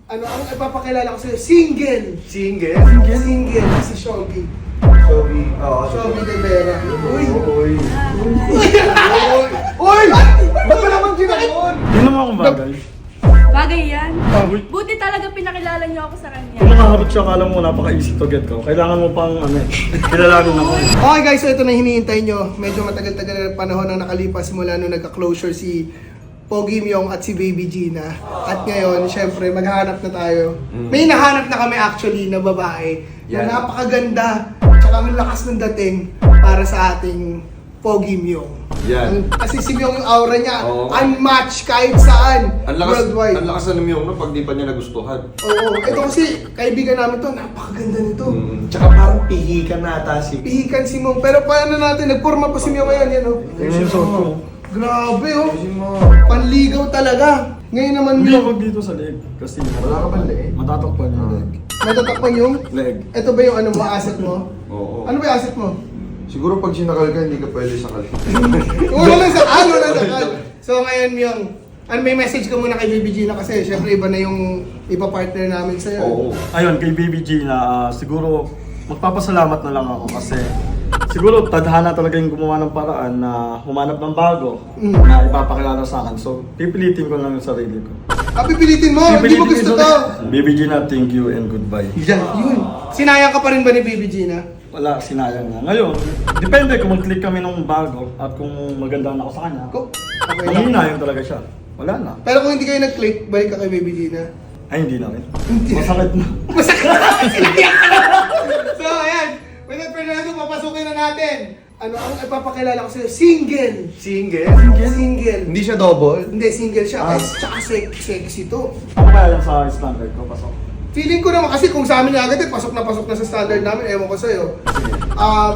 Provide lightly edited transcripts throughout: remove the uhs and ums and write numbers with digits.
Ano ang ipapakilala ko sa'yo? Single! Single? Single, si Shobi. Shobi. Oo. Shobi de Vera. Uy! Uy. Uy! Ba't ba naman ginanon? Hindi naman akong bagay. Bagay yan. Uy, Buti talaga pinakilala niyo ako sa kanya. kung makaharap siya, akala mo napaka-easy to get ko. Kailangan mo pang kilalanin ako. Okay guys, so ito na hinihintay nyo. Medyo matagal-tagal na panahon ang nakalipas mula nung nagka-closure si Pogi Myong at si Baby Gina. At ngayon, syempre, maghahanap na tayo. May nahanap na kami actually na babae Yan. na napakaganda tsaka ang lakas ng dating para sa ating Pogi Myong. Yan. Kasi si Myong yung aura niya, Oo. unmatched kahit saan, Ang lakas, worldwide. ang lakas na ng no pag di pa niya nagustuhan. Oo, ito kasi kaibigan namin to, napakaganda nito. Tsaka parang pihikan na ata si... Pihikan si Myong, pero paano natin, nagporma pa si Myong ngayon, yan oh. Tingnan yung suot ko. Grabe oh, Kasi mo. panligaw talaga. Ngayon naman Hindi Myong, ako dito sa leg. Kasi Wala ka pang leeg? matatakpan yung leg. natatakpan yung, Leg. ito ba yung ano mo, asset mo? Oo. Ano ba yung asset mo? Siguro pag sinakal ka, hindi ka pwede sakal. Wala lang sa ano lang sakal. So ngayon Myong, ano may message ka muna kay Baby Gina kasi syempre iba na yung iba partner namin sa'yo. Oo. Ayun, kay Baby G na siguro magpapasalamat na lang ako kasi siguro tadhana talaga yung gumawa ng paraan na humanap ng bago na ipapakilala sa akin. So, pipilitin ko lang yung sarili ko. Pipilitin mo, hindi mo Pipilitin gusto ko to. Baby G na, thank you and goodbye. Yan, yun. Sinayang ka pa rin ba ni Baby Gina? Wala, sinayang na. Ngayon, depende kung mag-click kami ng bago at kung maganda na ako sa kanya. Okay lang. Manginayang talaga siya. Wala na. Pero kung hindi kayo nag-click, balik ka kay Baby Gina. Ay, hindi na rin. Masakit na. So, ayan. Without further ado, papasukin na natin. Ano ang ipapakilala ko sa'yo? Single! Single? Single. Hindi siya double? Hindi, single siya. Ah. Tsaka sexy to. Ako kaya lang sa standard ko, pasok. Feeling ko naman kasi kung sa amin agad eh, pasok na sa standard namin. Ewan ko sa'yo.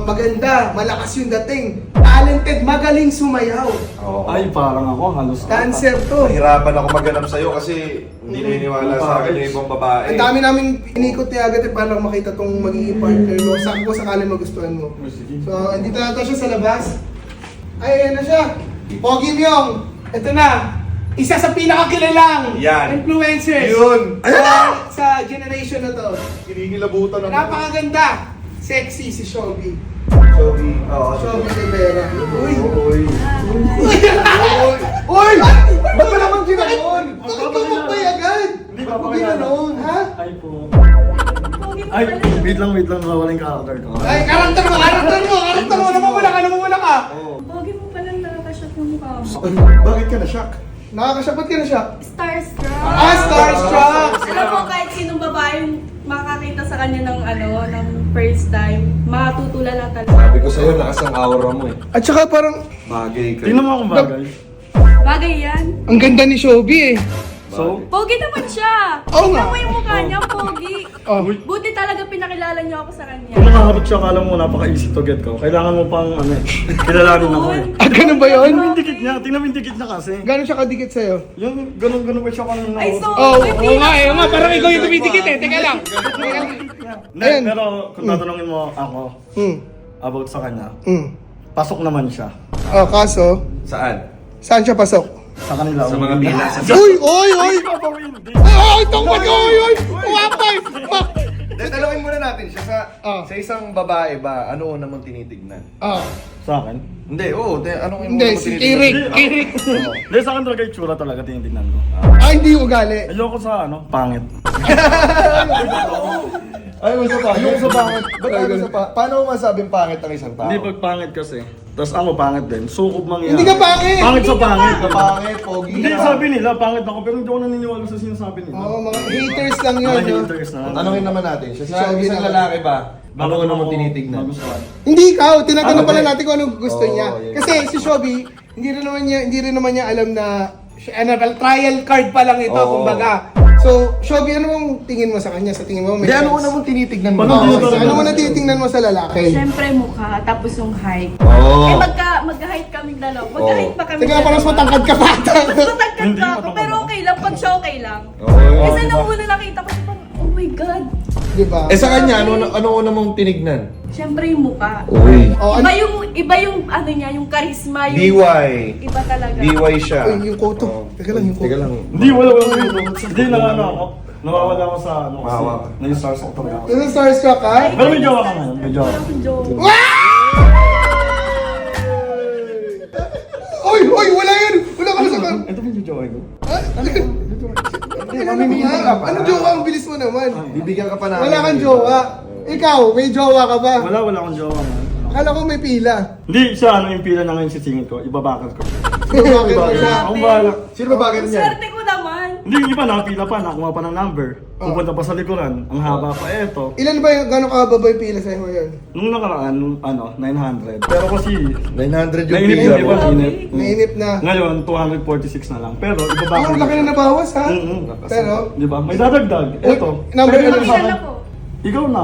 Maganda, malakas yung dating. Talented, magaling sumayaw. Oo. Ay, parang ako, halos. Dancer to. Nahirapan ako maghanap sa'yo kasi hindi naniniwala sa akin yung ibang babae. Ang dami namin inikot ni agad eh para makita tong magiging partner mo. Saan ko sakali magustuhan mo. Sige. So, andito na ito siya sa labas. Ay, ayan na siya. Pogi Myong. Ito na. Isa sa pinakakilalang Yan. influencers. Yun! Sa generation na to. Kinikilabutan ako. Napakaganda. Sexy si Shobi. Shobi. Oo. Shobi de Vera. Uy! Uy. Uy! Ba't ba naman ginanon? Bakit ka magbay agad? Hindi Ba't pa mo ginanon, ha? Ay po. Pogi mo Ay, pala yun. wait lang, nawala yung character ko. Ay, karakter mo! Namumula ka! Oo. Pogi mo pala nakakashot ng mukha mo. Bakit ka na-shock? Nakakasya, ba't ka na siya? Starstruck. Starstruck! Alam mo, kahit sinong babaeng makakita sa kanya ng first time, matutulala talaga. Sabi ko sa'yo, lakas ang aura mo eh. At saka parang, Bagay ka. Tingnan mo akong bagay. Bagay yan. ang ganda ni Shobi eh. So, Pogi naman siya. Oo nga. Tingnan mo yung mukha niya, pogi. Oh. Buti talaga pinakilala niyo ako sa kanya. kung makaharap siya, akala mo napaka-easy to get ko. Kailangan mo pang kilalanin ako eh. Ah, ganun ba yun? Tingnan mo yung dikit niya, tingnan mo yung dikit niya kasi. Gano'n siya kadikit sa'yo? Yung ganun ba siya kanina? Ay, so, Oh, may oo nga eh, oo nga, peanuts parang na. ikaw yung dumidikit eh. Teka lang. Hindi, Ayan. pero kung tatanungin mo ako about sa kanya, pasok naman siya. Oh, kaso, Saan? saan siya pasok? Sa kanila. Sa mga pila. Uy! Oy! Oy! Hindi. Ay! Tungkol ko! Oy! Oy! Wapay! Tanungin muna natin siya Ah. sa isang babae ba, ano una mong tinitignan? Ah, Sa akin? Hindi, oo. Anong hindi, si Kirik. Kirik. Hindi, sa akin talaga yung tsura talaga tinitignan ko. Ah, hindi yung ugali. Ayoko sa pangit. Ay, mo sa pangit. Yung sa pangit. Ba't ayaw mo sa pangit? Paano mo masabing pangit ang isang tao? Hindi pag pangit kasi. Tapos ako pangit din. Sukob mangyari. Hindi ka pangit! Pangit sa pangit. Ka pangit, pogi Hindi, ka. sabi nila, pangit ako. Pero hindi ako naniniwala sa sinasabi nila. Oo, mga haters lang yun. Mga no? haters na. Tanungin naman natin siya. Sa Shobi isang naman. lalaki ba, ano Bakit una ako mong tinitignan? magustuhan? Hindi ikaw, tinatanong Ah, pala okay. natin kung anong gusto Oo, niya. yeah. Kasi si Shobi, hindi rin naman niya alam na trial card pa lang ito, Oo. kumbaga. So, Shobi, ano mong tingin mo sa kanya? Sa tingin mo, may Hindi, ano chance? una mong tinitignan mo? Paano Oo, ano mo na tinitingnan mo sa lalaki? Siyempre mukha, tapos yung height. Oo. Eh magka-height kaming dalawa. Magka-height pa kami. Teka, parang matangkad ka pa ata. Matangkad Hindi, ka ako, matangkad pero ako. okay lang. Pag siya okay lang. Oo. Kasi nung una nakita ko, parang, oh my God. Di ba? Eh sa kanya, ano una mong tinignan? Siyempre yung mukha. Uy. Oh, Iba yung ano niya, yung charisma, yung... DY. Iba talaga. DY siya. Uy, yung koto. Oo. Teka lang, yung koto. Teka lang. Hindi, wala. Hindi, nangano ako. Nawawala ako sa ano kasi. Mawa ka. Na-stars ako talaga ako. Nasa starstruck ka? Pero may jowa ka ngayon, may jowa. Walang joke. Uy! Uy! Wala yan! Wala ka na sa kan! Ito yung jowa ko. mamimili ka pa. Ano jowa? Ang bilis mo naman. Bibigyan ka pa namin. Wala kang jowa. Ikaw, may jowa ka ba? Wala akong jowa ngayon. Akala ko may pila. Hindi, siya ano yung pila na ngayon sisingin ko, ibabakal ko. Bakit Bakit? wala? Akong bahala. Sino ba bagay niya? Swerte ko naman. Hindi, yung iba nakapila pa, nakuha pa ng number. Pupunta pa sa likuran, ang haba pa eto. Ilan ba yung, gano'ng kahaba ba yung pila sa'yo ngayon? Nung nakaraan, 900. Pero kasi, 900 yung nainip pila yung mo. iba, inip. Nainip na. Ngayon, 246 na lang. Pero ibabakal Ang laki na nabawas ha? Pero, Di ba? May dadagdag. Eto. number Pwede ano lang sa sa Kilala akin. ko. Ikaw na.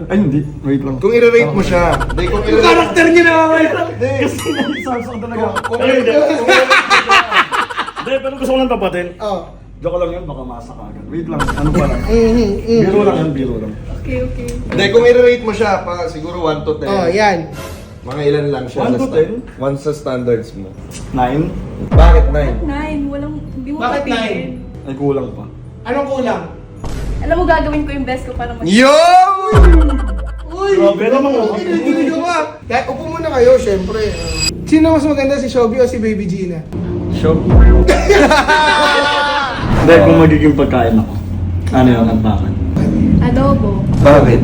Ay, hindi. Wait lang. Kung i-rate mo siya. Hindi, kung yung karakter niya na wait lang. Kasi nai-samsung talaga. Kung Ay, hindi. i-rate Hindi, pero gusto ko lang tapatin. Oh. Joke lang yun, baka masa ka agad. Wait lang, ano pa lang. Mm-hmm. Biro lang yan, biro lang. Okay, okay. Hindi, kung i-rate mo siya, pa, siguro 1 to 10. Oh, yan. Mga ilan lang siya. 1 to 10? 1 sa standards mo. 9? Bakit 9? 9, walang, hindi mo Bakit papiliin. Ay, kulang pa. Anong kulang? Alam mo, gagawin ko yung best ko para mag- Yo! Uy! Grabe naman ako. Hindi ka. Kaya upo muna kayo, syempre. Sino mas maganda, si Shobi o si Baby Gina? Show. Hindi, kung magiging pagkain ako. Ano yun, at bakit? Adobo. Bakit?